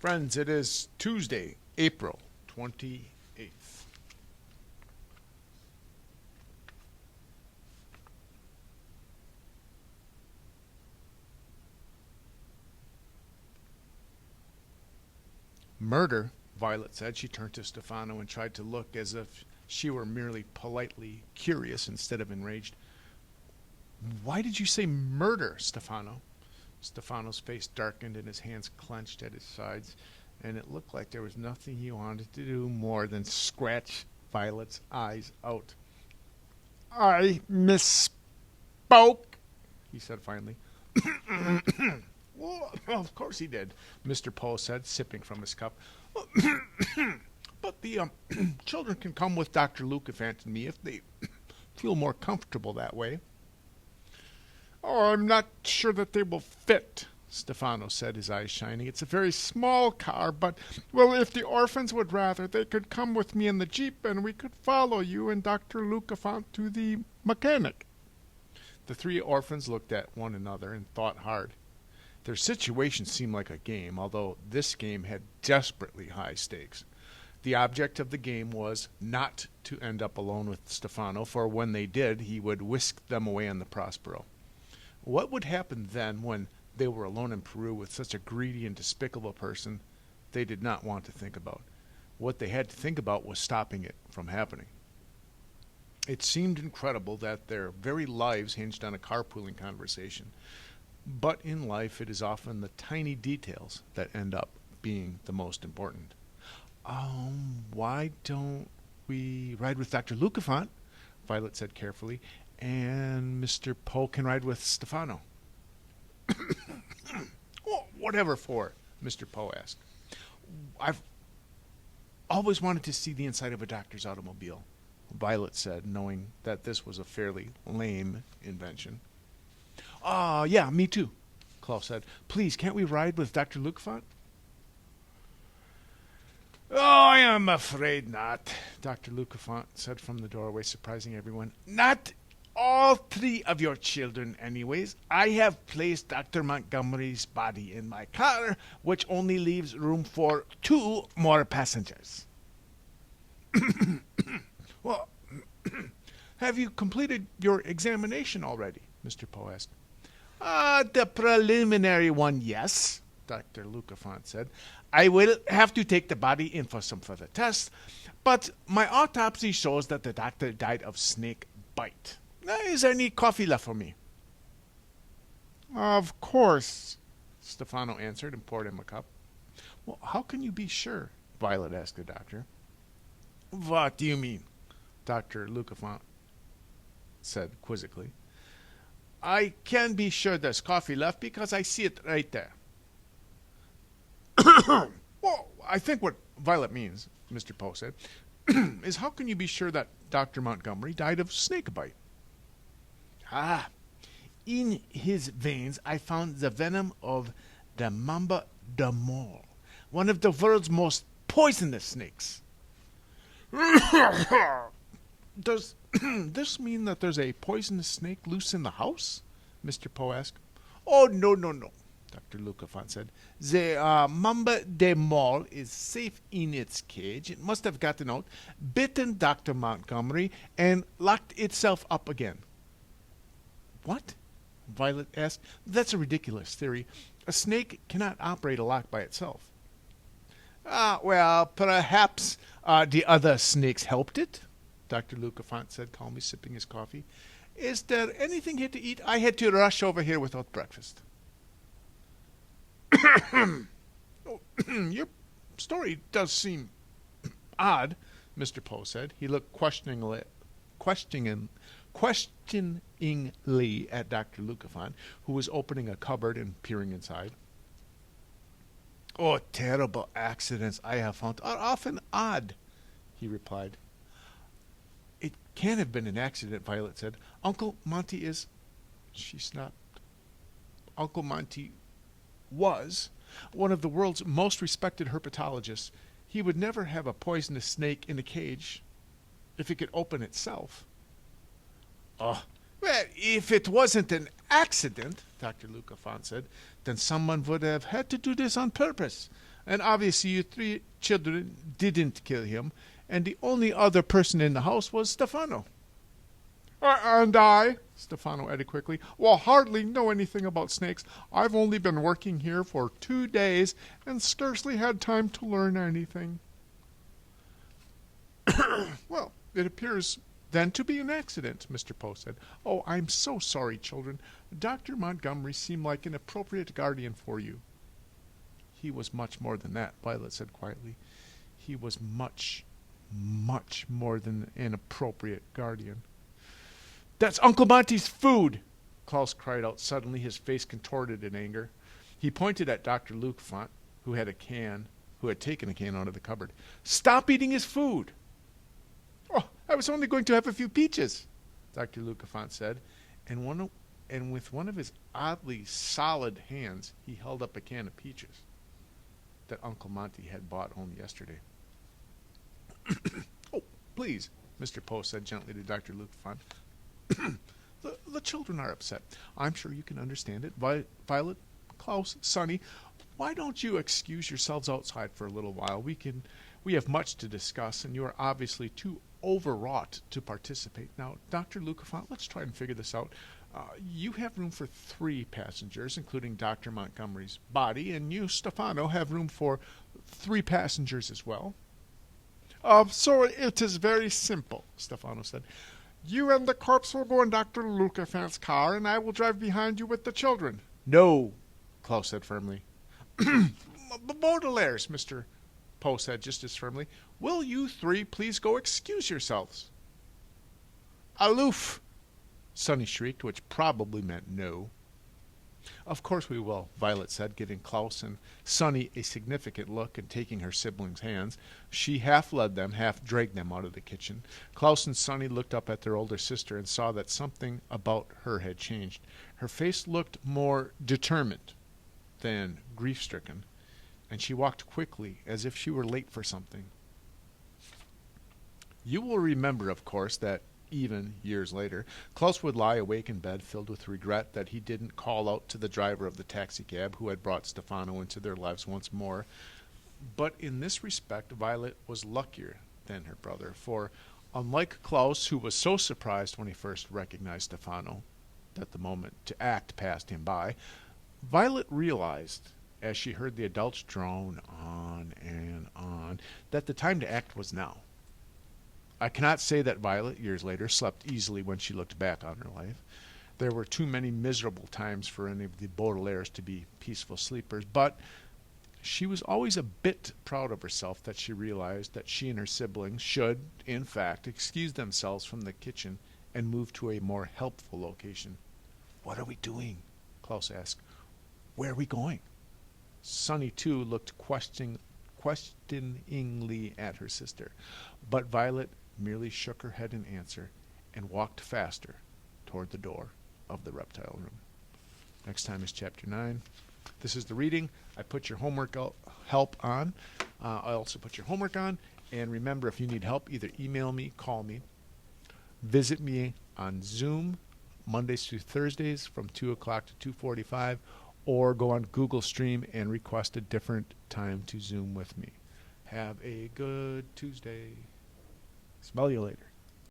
Friends, it is Tuesday, April 28th. Murder, Violet said. She turned to Stefano and tried to look as if she were merely politely curious instead of enraged. Why did you say murder, Stefano? Stefano's face darkened and his hands clenched at his sides, and it looked like there was nothing he wanted to do more than scratch Violet's eyes out. I misspoke, he said finally. Well, of course he did, Mr. Poe said, sipping from his cup. But the children can come with Dr. Lucafant and me if they feel more comfortable that way. Oh, I'm not sure that they will fit, Stefano said, his eyes shining. It's a very small car, but, well, if the orphans would rather, they could come with me in the Jeep and we could follow you and Dr. Lucafant to the mechanic. The three orphans looked at one another and thought hard. Their situation seemed like a game, although this game had desperately high stakes. The object of the game was not to end up alone with Stefano, for when they did, he would whisk them away on the Prospero. What would happen then when they were alone in Peru with such a greedy and despicable person? They did not want to think about. What they had to think about was stopping it from happening. It seemed incredible that their very lives hinged on a carpooling conversation. But in life, it is often the tiny details that end up being the most important. Why don't we ride with Dr. Lucafant? Violet said carefully. And Mr. Poe can ride with Stefano. Well, whatever for? Mr. Poe asked. I've always wanted to see the inside of a doctor's automobile, Violet said, knowing that this was a fairly lame invention. Yeah, me too, Klaus said. Please, can't we ride with Dr. Lucafant? Oh, I am afraid not, Dr. Lucafant said from the doorway, surprising everyone. Not all three of your children, anyways. I have placed Dr. Montgomery's body in my car, which only leaves room for 2 more passengers. Well, have you completed your examination already? Mr. Poe asked. The preliminary one, yes, Dr. Lucafant said. I will have to take the body in for some further tests, but my autopsy shows that the doctor died of snake bite. Is there any coffee left for me? Of course, Stefano answered and poured him a cup. Well, how can you be sure? Violet asked the doctor. What do you mean? Dr. Lucafant said quizzically. I can be sure there's coffee left because I see it right there. Well, I think what Violet means, Mr. Poe said, is how can you be sure that Dr. Montgomery died of snake bite? In his veins I found the venom of the mamba damol, one of the world's most poisonous snakes. Does this mean that there's a poisonous snake loose in the house? Mr. Poe asked. Oh, no, Dr. Lucafant said. The mamba damol is safe in its cage. It must have gotten out, bitten Dr. Montgomery, and locked itself up again. What? Violet asked. That's a ridiculous theory. A snake cannot operate a lock by itself. Well, perhaps the other snakes helped it, Dr. Lucafant said calmly, sipping his coffee. Is there anything here to eat? I had to rush over here without breakfast. Your story does seem odd, Mr. Poe said. He looked questioningly at Dr. Lucafant, who was opening a cupboard and peering inside. Oh, terrible accidents I have found are often odd, he replied. It can't have been an accident, Violet said. Uncle Monty is... She snapped. Uncle Monty was one of the world's most respected herpetologists. He would never have a poisonous snake in a cage if it could open itself. Oh, well, if it wasn't an accident, Dr. Lucafant said, then someone would have had to do this on purpose. And obviously you three children didn't kill him, and the only other person in the house was Stefano. And I, Stefano added quickly, will hardly know anything about snakes. I've only been working here for 2 days and scarcely had time to learn anything. Well, it appears then to be an accident, Mr. Poe said. Oh, I'm so sorry, children. Dr. Montgomery seemed like an appropriate guardian for you. He was much more than that, Violet said quietly. He was much, much more than an appropriate guardian. That's Uncle Monty's food! Klaus cried out suddenly, his face contorted in anger. He pointed at Dr. Lukefont, who had taken a can out of the cupboard. Stop eating his food! Oh, I was only going to have a few peaches, Dr. Lukefont said, and with one of his oddly solid hands he held up a can of peaches that Uncle Monty had bought home yesterday. Oh, please, Mr. Poe said gently to Dr. Lukefont. The children are upset. I'm sure you can understand it. Violet, Klaus, Sonny, why don't you excuse yourselves outside for a little while? We have much to discuss, and you are obviously too overwrought to participate. Now, Dr. Lukefont, let's try and figure this out. You have room for 3 passengers, including Dr. Montgomery's body, and you, Stefano, have room for 3 passengers as well. So it is very simple, Stefano said. You and the corpse will go in Dr. Lukefant's car, and I will drive behind you with the children. No, Klaus said firmly. The Baudelaires, Mr. Poe said just as firmly. Will you 3 please go excuse yourselves? Aloof, Sonny shrieked, which probably meant no. Of course we will, Violet said, giving Klaus and Sonny a significant look and taking her siblings' hands. She half led them, half dragged them out of the kitchen. Klaus and Sonny looked up at their older sister and saw that something about her had changed. Her face looked more determined than grief-stricken, and she walked quickly as if she were late for something. You will remember, of course, that even years later, Klaus would lie awake in bed filled with regret that he didn't call out to the driver of the taxicab who had brought Stefano into their lives once more. But in this respect, Violet was luckier than her brother, for unlike Klaus, who was so surprised when he first recognized Stefano that the moment to act passed him by, Violet realized, as she heard the adults drone on and on, that the time to act was now. I cannot say that Violet, years later, slept easily when she looked back on her life. There were too many miserable times for any of the Baudelaires to be peaceful sleepers, but she was always a bit proud of herself that she realized that she and her siblings should, in fact, excuse themselves from the kitchen and move to a more helpful location. What are we doing? Klaus asked. Where are we going? Sonny, too, looked questioningly at her sister, but Violet merely shook her head in answer and walked faster toward the door of the reptile room. Next time is Chapter 9. This is the reading. I put your homework help on. I also put your homework on. And remember, if you need help, either email me, call me, visit me on Zoom Mondays through Thursdays from 2 o'clock to 2:45, or go on Google Stream and request a different time to Zoom with me. Have a good Tuesday. Smell you later.